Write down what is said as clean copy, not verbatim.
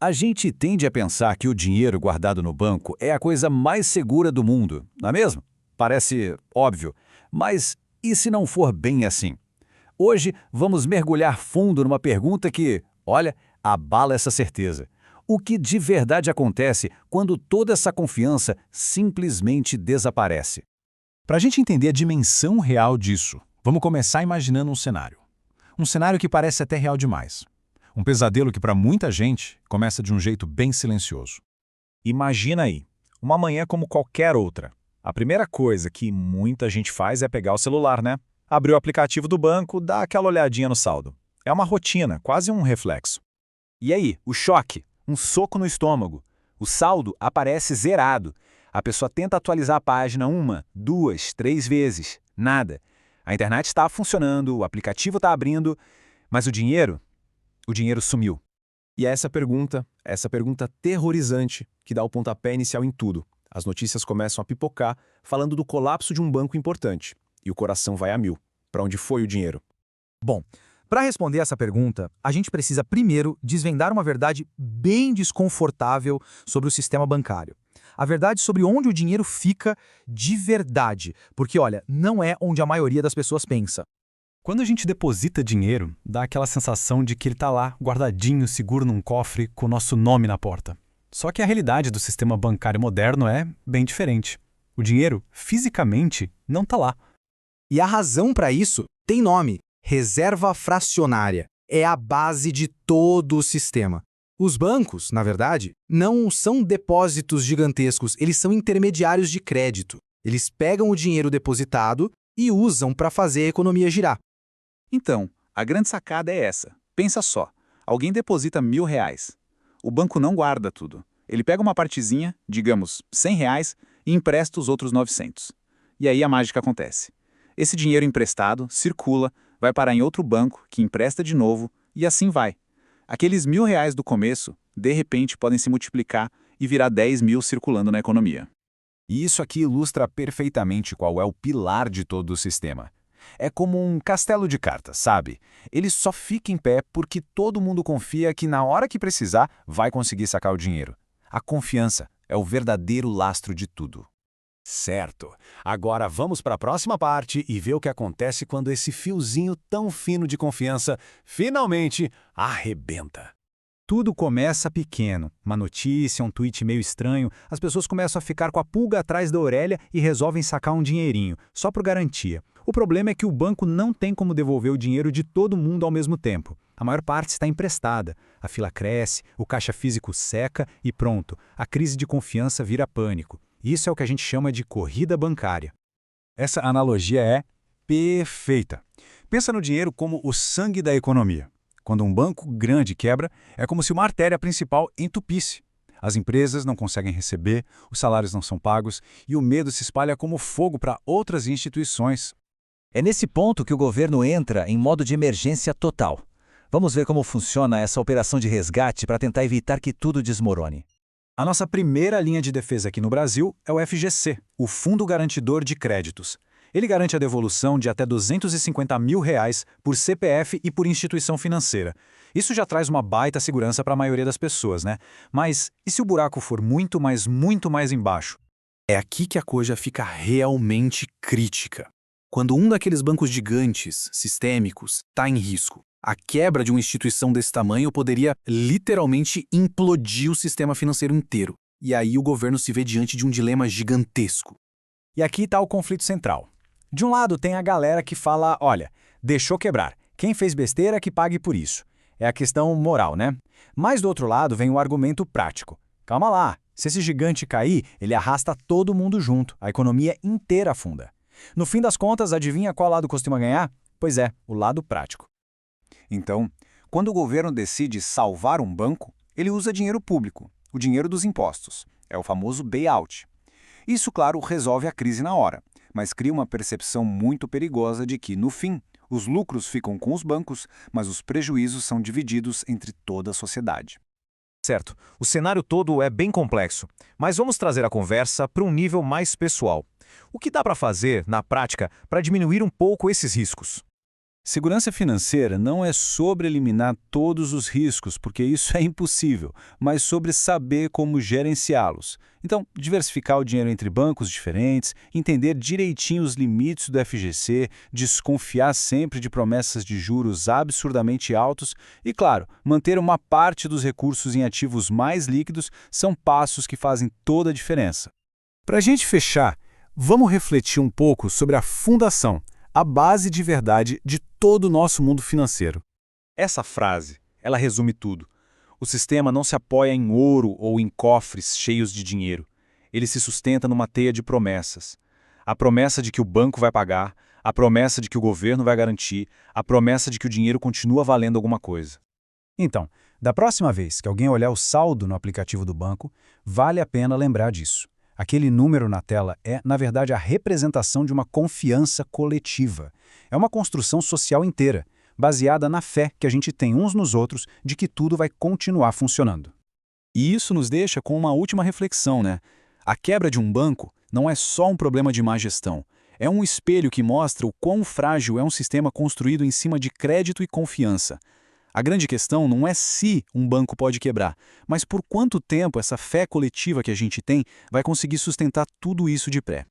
A gente tende a pensar que o dinheiro guardado no banco é a coisa mais segura do mundo, não é mesmo? Parece óbvio, mas e se não for bem assim? Hoje vamos mergulhar fundo numa pergunta que, olha, abala essa certeza. O que de verdade acontece quando toda essa confiança simplesmente desaparece? Para a gente entender a dimensão real disso, vamos começar imaginando um cenário. Um cenário que parece até real demais. Um pesadelo que para muita gente começa de um jeito bem silencioso. Imagina aí, uma manhã como qualquer outra. A primeira coisa que muita gente faz é pegar o celular, né? Abrir o aplicativo do banco, dar aquela olhadinha no saldo. É uma rotina, quase um reflexo. E aí, o choque, um soco no estômago. O saldo aparece zerado. A pessoa tenta atualizar a página uma, duas, três vezes. Nada. A internet está funcionando, o aplicativo está abrindo, mas o dinheiro sumiu. E é essa pergunta terrorizante, que dá o pontapé inicial em tudo. As notícias começam a pipocar, falando do colapso de um banco importante. E o coração vai a mil. Para onde foi o dinheiro? Bom, para responder essa pergunta, a gente precisa primeiro desvendar uma verdade bem desconfortável sobre o sistema bancário. A verdade sobre onde o dinheiro fica de verdade, porque, olha, não é onde a maioria das pessoas pensa. Quando a gente deposita dinheiro, dá aquela sensação de que ele está lá, guardadinho, seguro num cofre, com o nosso nome na porta. Só que a realidade do sistema bancário moderno é bem diferente. O dinheiro, fisicamente, não está lá. E a razão para isso tem nome: reserva fracionária. É a base de todo o sistema. Os bancos, na verdade, não são depósitos gigantescos, eles são intermediários de crédito. Eles pegam o dinheiro depositado e usam para fazer a economia girar. Então, a grande sacada é essa. Pensa só, alguém deposita R$ 1.000. O banco não guarda tudo. Ele pega uma partezinha, digamos R$ 100, e empresta os outros 900. E aí a mágica acontece. Esse dinheiro emprestado circula, vai parar em outro banco, que empresta de novo, e assim vai. Aqueles R$ 1.000 do começo, de repente, podem se multiplicar e virar 10 mil circulando na economia. E isso aqui ilustra perfeitamente qual é o pilar de todo o sistema. É como um castelo de cartas, sabe? Ele só fica em pé porque todo mundo confia que na hora que precisar vai conseguir sacar o dinheiro. A confiança é o verdadeiro lastro de tudo. Certo. Agora vamos para a próxima parte e ver o que acontece quando esse fiozinho tão fino de confiança finalmente arrebenta. Tudo começa pequeno. Uma notícia, um tweet meio estranho, as pessoas começam a ficar com a pulga atrás da orelha e resolvem sacar um dinheirinho, só por garantia. O problema é que o banco não tem como devolver o dinheiro de todo mundo ao mesmo tempo. A maior parte está emprestada. A fila cresce, o caixa físico seca e pronto, a crise de confiança vira pânico. Isso é o que a gente chama de corrida bancária. Essa analogia é perfeita. Pensa no dinheiro como o sangue da economia. Quando um banco grande quebra, é como se uma artéria principal entupisse. As empresas não conseguem receber, os salários não são pagos e o medo se espalha como fogo para outras instituições. É nesse ponto que o governo entra em modo de emergência total. Vamos ver como funciona essa operação de resgate para tentar evitar que tudo desmorone. A nossa primeira linha de defesa aqui no Brasil é o FGC, o Fundo Garantidor de Créditos. Ele garante a devolução de até R$ 250 mil por CPF e por instituição financeira. Isso já traz uma baita segurança para a maioria das pessoas, né? Mas e se o buraco for muito mais embaixo? É aqui que a coisa fica realmente crítica. Quando um daqueles bancos gigantes, sistêmicos, está em risco, a quebra de uma instituição desse tamanho poderia literalmente implodir o sistema financeiro inteiro. E aí o governo se vê diante de um dilema gigantesco. E aqui está o conflito central. De um lado tem a galera que fala, olha, deixou quebrar, quem fez besteira que pague por isso. É a questão moral, né? Mas do outro lado vem o argumento prático. Calma lá, se esse gigante cair, ele arrasta todo mundo junto, a economia inteira afunda. No fim das contas, adivinha qual lado costuma ganhar? Pois é, o lado prático. Então, quando o governo decide salvar um banco, ele usa dinheiro público, o dinheiro dos impostos. É o famoso bailout. Isso, claro, resolve a crise na hora, mas cria uma percepção muito perigosa de que, no fim, os lucros ficam com os bancos, mas os prejuízos são divididos entre toda a sociedade. Certo, o cenário todo é bem complexo, mas vamos trazer a conversa para um nível mais pessoal. O que dá para fazer, na prática, para diminuir um pouco esses riscos? Segurança financeira não é sobre eliminar todos os riscos, porque isso é impossível, mas sobre saber como gerenciá-los. Então, diversificar o dinheiro entre bancos diferentes, entender direitinho os limites do FGC, desconfiar sempre de promessas de juros absurdamente altos e, claro, manter uma parte dos recursos em ativos mais líquidos são passos que fazem toda a diferença. Para a gente fechar, vamos refletir um pouco sobre a fundação, a base de verdade de todo o nosso mundo financeiro. Essa frase, ela resume tudo. O sistema não se apoia em ouro ou em cofres cheios de dinheiro. Ele se sustenta numa teia de promessas. A promessa de que o banco vai pagar, a promessa de que o governo vai garantir, a promessa de que o dinheiro continua valendo alguma coisa. Então, da próxima vez que alguém olhar o saldo no aplicativo do banco, vale a pena lembrar disso. Aquele número na tela é, na verdade, a representação de uma confiança coletiva. É uma construção social inteira, baseada na fé que a gente tem uns nos outros de que tudo vai continuar funcionando. E isso nos deixa com uma última reflexão, né? A quebra de um banco não é só um problema de má gestão. É um espelho que mostra o quão frágil é um sistema construído em cima de crédito e confiança. A grande questão não é se um banco pode quebrar, mas por quanto tempo essa fé coletiva que a gente tem vai conseguir sustentar tudo isso de pé.